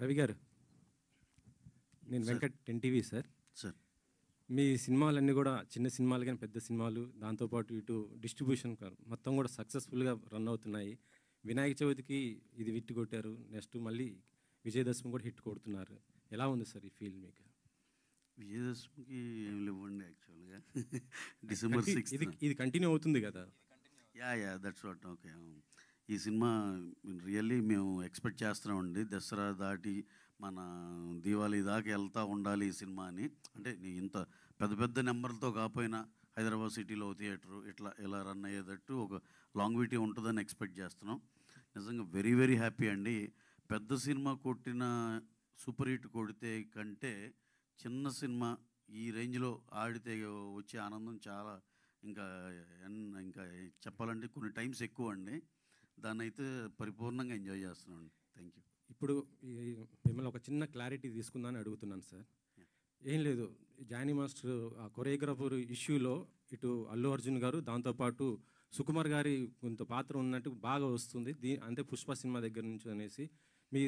రవి గారు, నేను sir. Venkat NTV sir. Sir. మీ సినిమాలన్నీ కూడా చిన్న సినిమాలు కానీ పెద్ద సినిమాలు, దాంతోపాటు ఇటు డిస్ట్రిబ్యూషన్ మొత్తం కూడా సక్సెస్ఫుల్గా రన్ అవుతున్నాయి. వినాయక చవితికి ఇది హిట్ కొట్టారు, నెక్స్ట్ మళ్ళీ విజయదశమి కూడా హిట్ కొడుతున్నారు. ఎలా ఉంది సార్ ఈ ఫీల్ మీకు? విజయదశమికి ఏం లేవండి యాక్చువల్గా. డిసెంబర్ 6 ఇది కంటిన్యూ అవుతుంది కదా. Yeah that's what. ఓకే. ఈ సినిమా రియల్లీ మేము ఎక్స్పెక్ట్ చేస్తున్నామండి. దసరా దాటి మన దీవాళి దాకా వెళ్తూ ఉండాలి ఈ సినిమా అని. అంటే ఇంత పెద్ద పెద్ద నెంబర్లతో కాకపోయినా హైదరాబాద్ సిటీలో థియేటరు ఇలా రన్ అయ్యేటట్టు ఒక లాంగ్విటీ ఉంటుందని ఎక్స్పెక్ట్ చేస్తున్నాం. నిజంగా వెరీ వెరీ హ్యాపీ అండి. పెద్ద సినిమా కొట్టిన సూపర్ హిట్ కొడితే కంటే చిన్న సినిమా ఈ రేంజ్లో ఆడితే వచ్చే ఆనందం చాలా ఇంకా ఇంకా చెప్పాలంటే కొన్ని టైమ్స్ ఎక్కువ అండి. దాన్ని అయితే పరిపూర్ణంగా ఎంజాయ్ చేస్తున్నాం అండి. Thank you. ఇప్పుడు మిమ్మల్ని ఒక చిన్న క్లారిటీ తీసుకుందామని అడుగుతున్నాను సార్. ఏం లేదు, జానీ మాస్టర్ ఆ కొరియోగ్రాఫర్ ఇష్యూలో ఇటు అల్లు అర్జున్ గారు, దాంతోపాటు సుకుమార్ గారి కొంత పాత్ర ఉన్నట్టు బాగా వస్తుంది. అంటే పుష్ప సినిమా దగ్గర నుంచి అనేసి మీ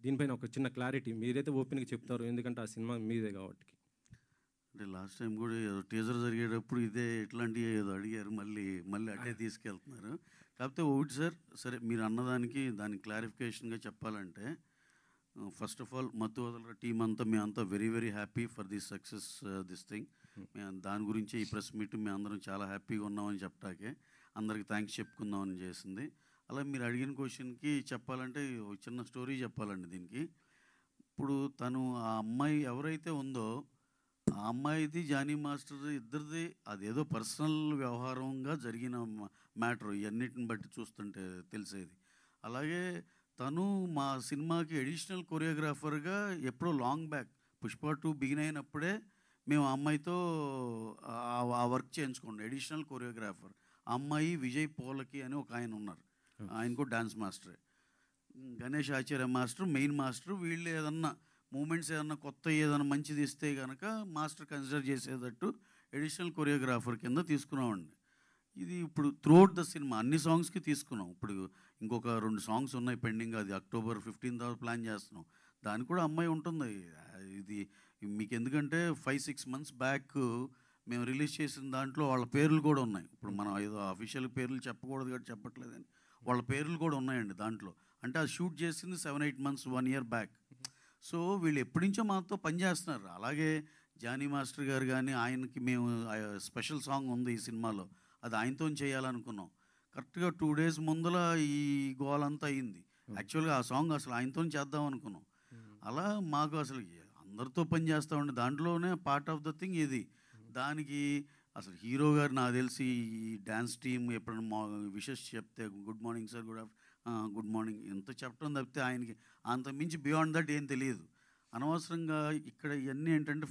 దీనిపైన ఒక చిన్న క్లారిటీ మీరైతే ఓపెన్గా చెప్తారు, ఎందుకంటే ఆ సినిమా మీదే కాబట్టి. అంటే లాస్ట్ టైం కూడా టీజర్ జరిగేటప్పుడు ఇదే ఇట్లాంటివి ఏదో అడిగారు, మళ్ళీ అట్టే తీసుకెళ్తున్నారు. కాకపోతే ఒకటి సార్, సరే మీరు అన్నదానికి దానికి క్లారిఫికేషన్గా చెప్పాలంటే, ఫస్ట్ ఆఫ్ ఆల్ మత్తు వదలరా టీం అంతా మేమంతా very very happy for this success this thing. మేము దాని గురించి ఈ ప్రెస్ మీట్ మేము అందరం చాలా హ్యాపీగా ఉన్నామని చెప్పటాకే అందరికి థ్యాంక్స్ చెప్పుకుందామని చేసింది. అలా మీరు అడిగిన క్వశ్చన్కి చెప్పాలంటే ఒక చిన్న స్టోరీ చెప్పాలండి దీనికి. ఇప్పుడు తను ఆ అమ్మాయి ఎవరైతే ఉందో ఆ అమ్మాయిది జానీ మాస్టర్ ఇద్దరిది అదేదో పర్సనల్ వ్యవహారంగా జరిగిన మ్యాటర్ ఇవన్నిటిని బట్టి చూస్తుంటే తెలిసేది. అలాగే తను మా సినిమాకి అడిషనల్ కొరియోగ్రాఫర్గా ఎప్పుడో లాంగ్ బ్యాక్ పుష్ప 2 బిగిన్ అయినప్పుడే మేము ఆ అమ్మాయితో ఆ వర్క్ చేయించుకోండి. అడిషనల్ కొరియోగ్రాఫర్ ఆ అమ్మాయి విజయ్ పోలకి అని ఒక ఆయన ఉన్నారు, ఆయన కూడా డాన్స్ మాస్టరే. గణేష్ ఆచార్య మాస్టర్ మెయిన్ మాస్టర్. వీళ్ళు ఏదన్నా మూమెంట్స్ ఏదన్నా కొత్త ఏదైనా మంచిది ఇస్తే కనుక మాస్టర్ కన్సిడర్ చేసేటట్టు అడిషనల్ కొరియోగ్రాఫర్ కింద తీసుకున్నామండి. ఇది ఇప్పుడు త్రూఅవుట్ ద సినిమా అన్ని సాంగ్స్కి తీసుకున్నాం. ఇప్పుడు ఇంకొక 2 సాంగ్స్ ఉన్నాయి పెండింగ్, అది అక్టోబర్ 15 తర్వాత ప్లాన్ చేస్తున్నాం. దానికి కూడా అమ్మాయి ఉంటుంది. ఇది మీకు ఎందుకంటే 5-6 months బ్యాక్ మేము రిలీజ్ చేసిన దాంట్లో వాళ్ళ పేర్లు కూడా ఉన్నాయి. ఇప్పుడు మనం ఏదో అఫీషియల్ పేర్లు చెప్పకూడదు కాబట్టి చెప్పట్లేదని వాళ్ళ పేర్లు కూడా ఉన్నాయండి దాంట్లో. అంటే అది షూట్ చేసింది 7-8 months 1 year బ్యాక్. సో వీళ్ళు ఎప్పటి నుంచో మాతో పనిచేస్తున్నారు. అలాగే జానీ మాస్టర్ గారు కానీ ఆయనకి మేము స్పెషల్ సాంగ్ ఉంది ఈ సినిమాలో, అది ఆయనతో చేయాలనుకున్నాం. కరెక్ట్గా 2 days ముందల ఈ గోలంతా అయింది. యాక్చువల్గా ఆ సాంగ్ అసలు ఆయనతో చేద్దాం అనుకున్నాం. అలా మాకు అసలు అందరితో పని చేస్తామండి, దాంట్లోనే పార్ట్ ఆఫ్ ద థింగ్ ఇది. దానికి అసలు హీరో గారు నాకు తెలిసి ఈ డ్యాన్స్ టీమ్ ఎప్పుడైనా విషెస్ చెప్తే good morning sir, good morning ఎంత చెప్పడం తప్పితే ఆయనకి అంత మించి బియాండ్ దట్ ఏం తెలియదు. అనవసరంగా ఇక్కడ ఇవన్నీ ఏంటంటే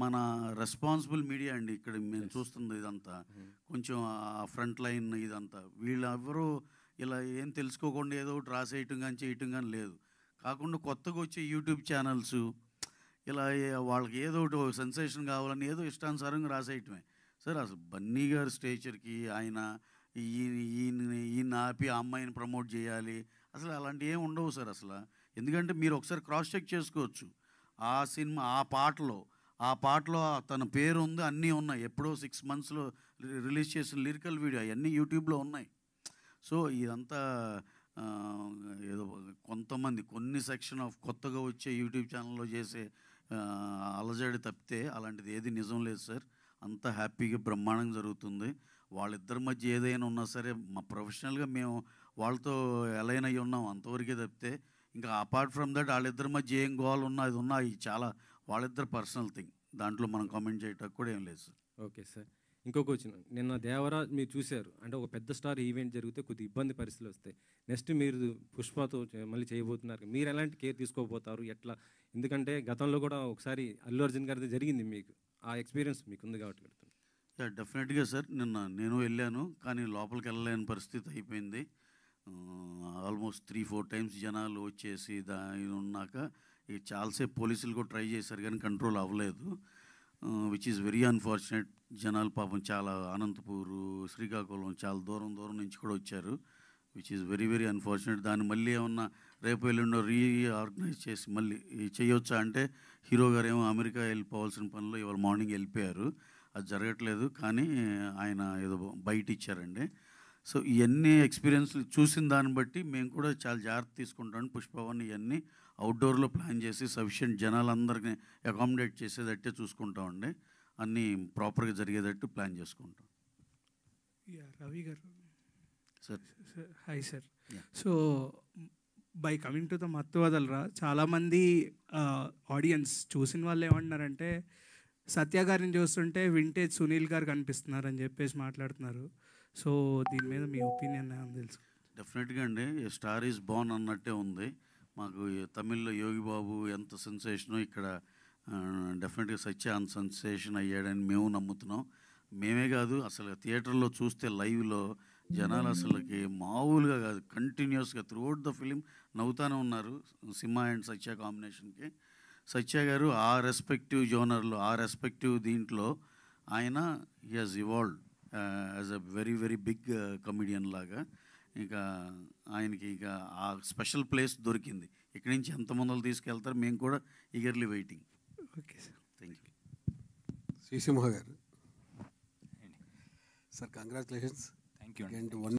మన రెస్పాన్సిబుల్ మీడియా అండి ఇక్కడ మేము చూస్తుంది ఇదంతా. కొంచెం ఆ ఫ్రంట్ లైన్ ఇదంతా వీళ్ళు ఎవరు ఇలా ఏం తెలుసుకోకుండా ఏదో ఒకటి రాసేయటం కానీ చేయటం కానీ లేదు. కాకుండా కొత్తగా వచ్చే యూట్యూబ్ ఛానల్స్ ఇలా వాళ్ళకి ఏదో ఒకటి సెన్సేషన్ కావాలని ఏదో ఇష్టానుసారంగా రాసేయటమే. సార్ అసలు బన్నీ గారి స్టేచర్కి ఆయన ఈయన ఆపి ఆ అమ్మాయిని ప్రమోట్ చేయాలి అసలు అలాంటివి ఏమి ఉండవు సార్ అసలు. ఎందుకంటే మీరు ఒకసారి క్రాస్ చెక్ చేసుకోవచ్చు. ఆ సినిమా ఆ పాటలో తన పేరు ఉంది, అన్నీ ఉన్నాయి. ఎప్పుడో 6 monthsలో రిలీజ్ చేసిన లిరికల్ వీడియో అవన్నీ యూట్యూబ్లో ఉన్నాయి. సో ఇదంతా ఏదో కొంతమంది కొన్ని సెక్షన్ ఆఫ్ కొత్తగా వచ్చే యూట్యూబ్ ఛానల్లో చేసే అలజడి తప్పితే అలాంటిది ఏది నిజం లేదు సార్. అంత హ్యాపీగా బ్రహ్మాండంగా జరుగుతుంది. వాళ్ళిద్దరి మధ్య ఏదైనా ఉన్నా సరే మా ప్రొఫెషనల్గా మేము వాళ్ళతో అలైన్ అయ్యి ఉన్నాం అంతవరకే తప్పితే ఇంకా అపార్ట్ ఫ్రమ్ దట్ వాళ్ళిద్దరి మధ్య ఏం గోల్ ఉన్నా అది ఉన్నా ఇది చాలా వాళ్ళిద్దరు పర్సనల్ థింగ్, దాంట్లో మనం కామెంట్ చేయడానికి కూడా ఏం లేదు సార్. ఓకే సార్, ఇంకొక వచ్చిన నిన్న దేవరా మీరు చూశారు, అంటే ఒక పెద్ద స్టార్ ఈవెంట్ జరిగితే కొద్ది ఇబ్బంది పరిస్థితులు వస్తాయి. నెక్స్ట్ మీరు పుష్పతో మళ్ళీ చేయబోతున్నారు, మీరు ఎలాంటి కేర్ తీసుకోబోతారు ఎట్లా? ఎందుకంటే గతంలో కూడా ఒకసారి అల్లు అర్జున్ గారిది జరిగింది, మీకు ఆ ఎక్స్పీరియన్స్ మీకు ఉంది కాబట్టి పెడుతుంది. డెఫినెట్గా సార్, నిన్న నేను వెళ్ళాను కానీ లోపలికి వెళ్ళలేని పరిస్థితి అయిపోయింది. ఆల్మోస్ట్ 3-4 times జనాలు వచ్చేసి దాని ఉన్నాక చాలాసేపు పోలీసులు కూడా ట్రై చేశారు కానీ కంట్రోల్ అవ్వలేదు, విచ్ ఈజ్ వెరీ అన్ఫార్చునేట్. జనాలు పాపం చాలా అనంతపూరు, శ్రీకాకుళం చాలా దూరం నుంచి కూడా వచ్చారు, which is very very unfortunate. దాన్ని మళ్ళీ ఏమన్నా రేపు ఎల్లుండో రీఆర్గనైజ్ చేసి మళ్ళీ చేయొచ్చా అంటే హీరో గారు ఏమో అమెరికా వెళ్ళిపోవాల్సిన పనిలో ఇవాళ మార్నింగ్ వెళ్ళిపోయారు. అది జరగట్లేదు, కానీ ఆయన ఏదో బయట ఇచ్చారండి. సో ఇవన్నీ ఎక్స్పీరియన్స్లు చూసిన దాన్ని బట్టి మేము కూడా చాలా జాగ్రత్త తీసుకుంటాం. పుష్పవన్ ఇవన్నీ అవుట్డోర్లో ప్లాన్ చేసి సఫిషియెంట్ జనాలందరినీ అకామిడేట్ చేసేటట్టే చూసుకుంటామండి. అన్నీ ప్రాపర్గా జరిగేటట్టు ప్లాన్ చేసుకుంటాం. రవి గారు sir. Hi sir. Yeah. So by coming to the మత్తు వదలరా, చాలామంది ఆడియన్స్ చూసిన వాళ్ళు ఏమంటున్నారంటే సత్య గారిని చూస్తుంటే వింటేజ్ సునీల్ గారు కనిపిస్తున్నారు అని చెప్పేసి మాట్లాడుతున్నారు. సో దీని మీద మీ ఒపీనియన్ తెలుసు. డెఫినెట్గా అండి, స్టార్ ఈజ్ బోర్న్ అన్నట్టే ఉంది. మాకు తమిళ్లో యోగి బాబు ఎంత సెన్సేషనో ఇక్కడ డెఫినెట్గా సత్య అంత సెన్సేషన్ అయ్యాడని మేము నమ్ముతున్నాం. మేమే కాదు, అసలు థియేటర్లో చూస్తే లైవ్లో జనాలు అసలుకి మామూలుగా కాదు, కంటిన్యూస్గా త్రూఅవుట్ ద ఫిలిం నవ్వుతూనే ఉన్నారు సింహ అండ్ సత్య కాంబినేషన్కి. సత్య గారు ఆ రెస్పెక్టివ్ జోనర్లో, ఆ రెస్పెక్టివ్ దీంట్లో ఆయన he has evolved as a very very big comedian లాగా. ఇంకా ఆయనకి ఇక ఆ స్పెషల్ ప్లేస్ దొరికింది. ఇక్కడి నుంచి ఎంతమందిలో తీసుకెళ్తారు, మేము కూడా eagerly waiting. Okay sir, thank you. Srisimha గారు sir, congratulations. Thank you. again to one